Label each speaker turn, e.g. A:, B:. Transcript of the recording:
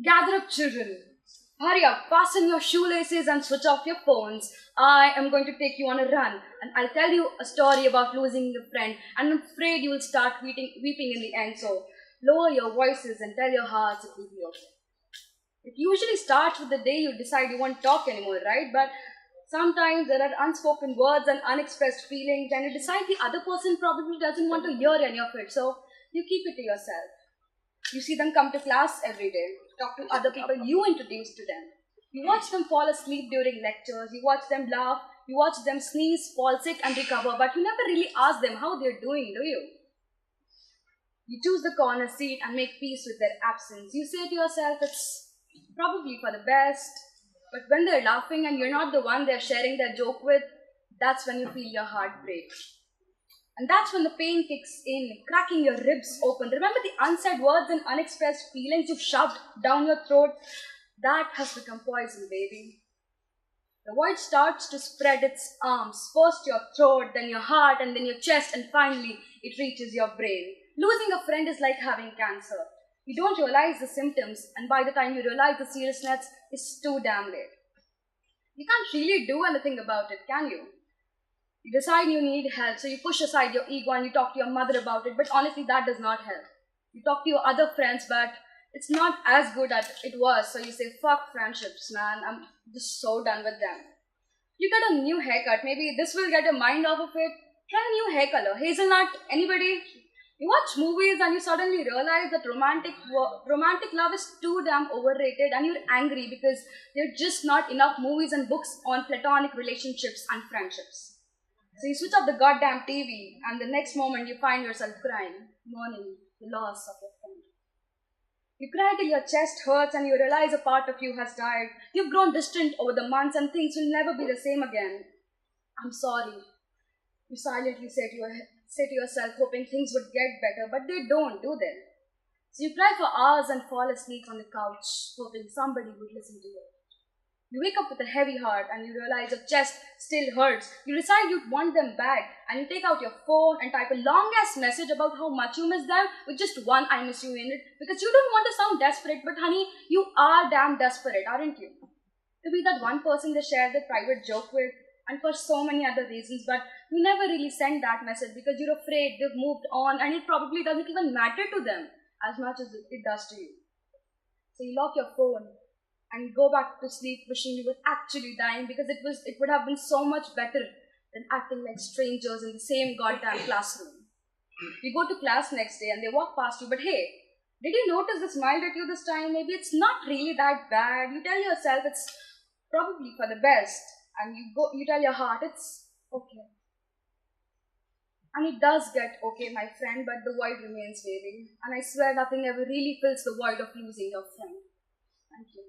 A: Gather up, children. Hurry up, fasten your shoelaces and switch off your phones. I am going to take you on a run, and I'll tell you a story about losing a friend, and I'm afraid you will start weeping in the end, so lower your voices and tell your hearts it will be okay. It usually starts with the day you decide you won't talk anymore, right? But sometimes there are unspoken words and unexpressed feelings, and you decide the other person probably doesn't want to hear any of it, so you keep it to yourself. You see them come to class every day, talk to other people you introduce to them. You watch them fall asleep during lectures, you watch them laugh, you watch them sneeze, fall sick and recover, but you never really ask them how they're doing, do you? You choose the corner seat and make peace with their absence. You say to yourself, it's probably for the best. But when they're laughing and you're not the one they're sharing their joke with, that's when you feel your heart break. And that's when the pain kicks in, cracking your ribs open. Remember the unsaid words and unexpressed feelings you've shoved down your throat? That has become poison, baby. The void starts to spread its arms, first your throat, then your heart, and then your chest, and finally it reaches your brain. Losing a friend is like having cancer. You don't realize the symptoms, and by the time you realize the seriousness, it's too damn late. You can't really do anything about it, can you? You decide you need help, so you push aside your ego and you talk to your mother about it, but honestly, that does not help. You talk to your other friends, but it's not as good as it was, so you say, fuck friendships, man, I'm just so done with them. You get a new haircut, maybe this will get your mind off of it. Try a new hair color, hazelnut, anybody? You watch movies and you suddenly realize that romantic love is too damn overrated, and you're angry because there are just not enough movies and books on platonic relationships and friendships. So you switch off the goddamn TV, and the next moment you find yourself crying, mourning the loss of your friend. You cry till your chest hurts and you realize a part of you has died. You've grown distant over the months and things will never be the same again. I'm sorry. You silently say to yourself, hoping things would get better, but they don't, do they? So you cry for hours and fall asleep on the couch, hoping somebody would listen to you. You wake up with a heavy heart and you realize your chest still hurts. You decide you'd want them back and you take out your phone and type a long-ass message about how much you miss them with just one I miss you in it, because you don't want to sound desperate, but honey, you are damn desperate, aren't you? To be that one person they share their private joke with, and for so many other reasons, but you never really send that message because you're afraid they've moved on and it probably doesn't even matter to them as much as it does to you. So you lock your phone and go back to sleep wishing you were actually dying, because it would have been so much better than acting like strangers in the same goddamn classroom. You go to class next day and they walk past you, but hey, did you notice they smiled at you this time? Maybe it's not really that bad. You tell yourself it's probably for the best, and you tell your heart it's okay. And it does get okay, my friend, but the void remains, baby. And I swear nothing ever really fills the void of losing your friend. Thank you.